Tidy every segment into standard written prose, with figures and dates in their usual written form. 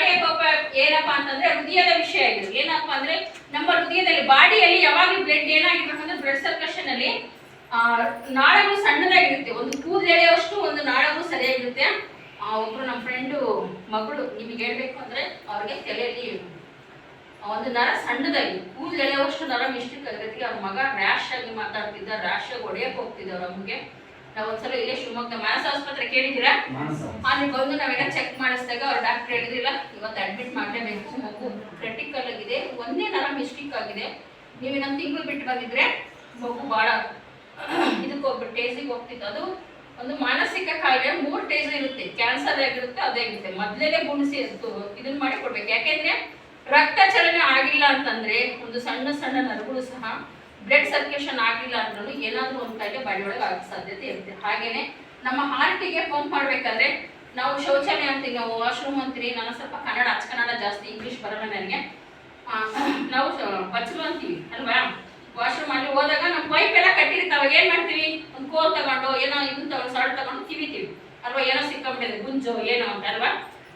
Cardiac ಏನಪ್ಪಾ ಅಂತಂದ್ರೆ ಹೃದಯದ ವಿಷಯ ಇದು. ಏನಪ್ಪಾ ಅಂದ್ರೆ ನಮ್ಮ ಹೃದಯದಲ್ಲಿ ಬಾಡಿಯಲ್ಲಿ ಯಾವಾಗಲೂ ಬ್ಲಡ್ ಏನಾಗಿರ್ಬೇಕಂದ್ರೆ ಬ್ಲಡ್ ಸರ್ಕ್ಯುಲೇಷನ್ ಅಲ್ಲಿ ನಾಳಗಳು ಸಣ್ಣದಾಗಿರುತ್ತೆ. ಒಂದು ಕೂದಲು ಎಳೆಯುವಷ್ಟು ಒಂದು ನಾಳಗಳು ಸರಿಯಾಗಿರುತ್ತೆ. ಒಬ್ರು ನಮ್ಮ ಫ್ರೆಂಡು ಮಗಳು ನಿಮಗೆ ಹೇಳ್ಬೇಕು ಅಂದ್ರೆ ಅವ್ರಿಗೆ ತಲೆಯಲ್ಲಿ ಒಂದು ನರ ಸಣ್ಣದಾಗಿ ಕೂದಲು ಎಳೆಯುವಷ್ಟು ನರ ಮಿಸ್ಟೇಕ್ ಆಗಿರುತ್ತೆ. ಅವ್ರ ಮಗ ರ್ಯಾಶ್ ಆಗಿ ಮಾತಾಡ್ತಿದ್ದ, ರ್ಯಾಶ್ ಆಗಿ ಹೊಡೆಯಕ್ಕೆ ಹೋಗ್ತಿದ್ದ ಅವ್ರ ಅಮ್ಮಗೆ. ನಾವು ಒಂದ್ಸಲ ಇಲ್ಲೇ ಶಿವಮೊಗ್ಗ ಮಾನಸ ಆಸ್ಪತ್ರೆ ಕೇಳಿದ್ದೀರಾ, ಅಲ್ಲಿ ಬಂದು ನಾವೆಲ್ಲ ಚೆಕ್ ಮಾಡಿಸಿದಾಗ ಅವ್ರ ಡಾಕ್ಟರ್ ಹೇಳಿದ್ರಿಲ್ಲ ಇವತ್ತು ಅಡ್ಮಿಟ್ ಮಾಡಲೇಬೇಕು, ಮಗು ಕ್ರಿಟಿಕಲ್ ಆಗಿದೆ, ಒಂದೇ ನರ ಮಿಸ್ಟೇಕ್ ಆಗಿದೆ, ನೀವು ಇನ್ನೊಂದು ತಿಂಗಳು ಬಿಟ್ಟು ಬಂದಿದ್ರೆ ಮಗು ಭಾಳ ಇದಕ್ಕೆ ಹೋಗ್ಬಿಟ್ಟು ಟೇಸಿಗೆ ಹೋಗ್ತಿತ್ತು. ಅದು ಒಂದು ಮಾನಸಿಕ ಕಾಯಿಲೆ 3 ಟೇಸ್ ಇರುತ್ತೆ. ಕ್ಯಾನ್ಸರ್ ಆಗಿರುತ್ತೆ, ಅದೇ ಇರುತ್ತೆ. ಮೊದಲೇ ಗುಣಿಸಿ ಇದನ್ನ ಮಾಡಿ ಕೊಡ್ಬೇಕು. ಯಾಕೆಂದ್ರೆ ರಕ್ತ ಚಲನೆ ಆಗಿಲ್ಲ ಅಂತಂದ್ರೆ ಒಂದು ಸಣ್ಣ ಸಣ್ಣ ನರಗಳು ಸಹ ಬ್ಲಡ್ ಸರ್ಕ್ಯುಲೇಷನ್ ಆಗಿಲ್ಲ ಅಂದ್ರೂ ಏನಾದರೂ ಒಂದು ಕಾಯಿಲೆ ಬಾಡಿ ಒಳಗೆ ಆಗೋ ಸಾಧ್ಯತೆ ಇರುತ್ತೆ. ಹಾಗೇನೆ ನಮ್ಮ ಹಾರ್ಟಿಗೆ ಪಂಪ್ ಮಾಡ್ಬೇಕಾದ್ರೆ ನಾವು ಶೌಚಾಲಯ ಅಂತೀವಿ, ನಾವು ವಾಶ್ರೂಮ್ ಅಂತೀವಿ. ನಾನು ಸ್ವಲ್ಪ ಕನ್ನಡ ಅಚ್ಚ ಕನ್ನಡ ಜಾಸ್ತಿ, ಇಂಗ್ಲೀಷ್ ಬರಲ್ಲ ನನಗೆ. ನಾವು ಬಚ್ಚಲು ಅಂತೀವಿ ಅಲ್ವಾ, ವಾಶ್ರೂಮ್ ಅಲ್ಲಿ ಹೋದಾಗ ನಮ್ಮ ಪೈಪ್ ಎಲ್ಲ ಕಟ್ಟಿರ್ತಾವಾಗ ಏನ್ ಮಾಡ್ತೀವಿ, ಒಂದು ಕೋಲ್ ತಗೊಂಡು ಏನೋ ಇದನ್ನ ತಗೊಂಡು ಸಾಲ್ಟ್ ತಗೊಂಡು ತಿವಿತೀವಿ ಅಲ್ವಾ, ಏನೋ ಸಿಕ್ಕಾಬಿಟ್ಟಿದೆ ಗುಂಜು ಏನೋ ಅಂತ ಅಲ್ವಾ.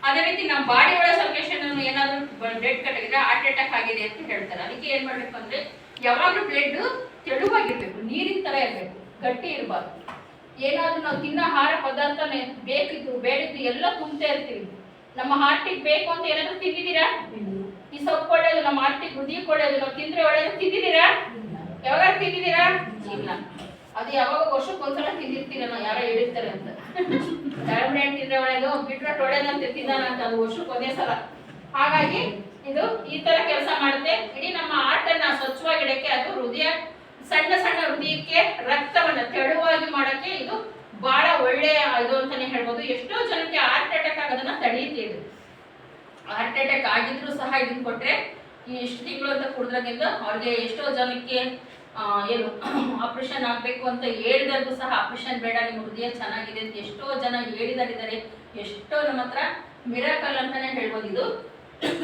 ಅದೇ ರೀತಿ ನಮ್ಮ ಬಾಡಿ ಒಳಗೆ ಸರ್ಕ್ಯುಲೇಷನ್ ಏನಾದರೂ ಬ್ಲಡ್ ಕಟ್ಟಿದ್ರೆ ಹಾರ್ಟ್ ಅಟ್ಯಾಕ್ ಆಗಿದೆ ಅಂತ ಹೇಳ್ತಾರೆ. ಅದಕ್ಕೆ ಏನ್ ಮಾಡ್ಬೇಕು ಅಂದ್ರೆ ಯಾವಾಗಲೂ ಬ್ಲಡ್ ತೆಳುವಾಗಿರ್ಬೇಕು, ನೀರಿನ ತರ ಇರಬೇಕು, ಗಟ್ಟಿ ಇರಬಾರ್ದು. ಏನಾದ್ರೂ ನಾವು ತಿನ್ನೋ ಆಹಾರ ಪದಾರ್ಥ ಬೇಕಿದ್ದು ಬೇಡಿದ್ದು ಎಲ್ಲ ತುಂಬ್ತಾ ಇರ್ತೀವಿ. ನಮ್ಮ ಹಾರ್ಟಿಗೆ ಬೇಕು ಅಂತ ಏನಾದ್ರೂ ತಿಂದಿದ್ದೀರಾ? ಈ ಸೊಪ್ಪು ಒಳ್ಳೇದು, ನಮ್ಮ ಹಾರ್ಟಿಗೆ ಹೃದಯಕ್ಕೆ ಒಳ್ಳೇದು, ನಾವು ತಿಂದ್ರೆ ಒಳ್ಳೇದು, ತಿಂದಿದ್ದೀರಾ? ಯಾವಾಗ ತಿಂದಿದ್ದೀರಾ? ಇಲ್ಲ. ಅದು ಯಾವಾಗ ವರ್ಷಕ್ಕೊಂದ್ಸಲ ತಿಂದಿರ್ತೀರಲ್ಲ, ಯಾರೋ ಹೇಳಿರ್ತಾರೆ ಅಂತ. ಟ್ಯಾಬ್ಲೆಟ್ ತಿಂದ್ರೆ ಒಳ್ಳೇದು, ಬಿಟ್ರೋಟ್ ಒಳ್ಳೇದು ಅಂತ ತಿಂದಾನ ಅಂತ, ಅದು ವರ್ಷಕ್ಕೆ ಒಂದೇ ಸಲ. ಹಾಗಾಗಿ ಇದು ಈ ತರ ಕೆಲಸ ಮಾಡುತ್ತೆ. ಇಡೀ ನಮ್ಮ ಹಾರ್ಟ್ ಅನ್ನ ಸ್ವಚ್ಛವಾಗಿಡಕ್ಕೆ, ಅದು ಹೃದಯ ಸಣ್ಣ ಸಣ್ಣ ಹೃದಯಕ್ಕೆ ರಕ್ತವನ್ನ ತೆಳುವಾಗಿ ಮಾಡಕ್ಕೆ ಇದು ಬಹಳ ಒಳ್ಳೆಯ ಇದು ಅಂತಾನೆ ಹೇಳ್ಬೋದು. ಎಷ್ಟೋ ಜನಕ್ಕೆ ಹಾರ್ಟ್ ಅಟ್ಯಾಕ್ ಆಗೋದನ್ನ ತಡೆಯುತ್ತೆ ಇದು. ಹಾರ್ಟ್ ಅಟ್ಯಾಕ್ ಆಗಿದ್ರು ಸಹ ಇದನ್ನ ಕೊಟ್ರೆ ಇಷ್ಟು ತಿಂಗಳು ಅಂತ ಕುಡಿದ್ರಾಗಿಂದ ಅವ್ರಿಗೆ ಎಷ್ಟೋ ಜನಕ್ಕೆ ಏನು ಆಪರೇಷನ್ ಆಗ್ಬೇಕು ಅಂತ ಹೇಳಿದಾಗೂ ಸಹ ಆಪರೇಷನ್ ಬೇಡ, ನಿಮ್ಮ ಹೃದಯ ಚೆನ್ನಾಗಿದೆ ಅಂತ ಎಷ್ಟೋ ಜನ ಹೇಳಿದಾರಿದ್ದಾರೆ. ಎಷ್ಟೋ ನಮ್ಮ ಹತ್ರ ಮಿರಾಕಲ್ ಅಂತಾನೆ ಹೇಳ್ಬೋದು ಇದು.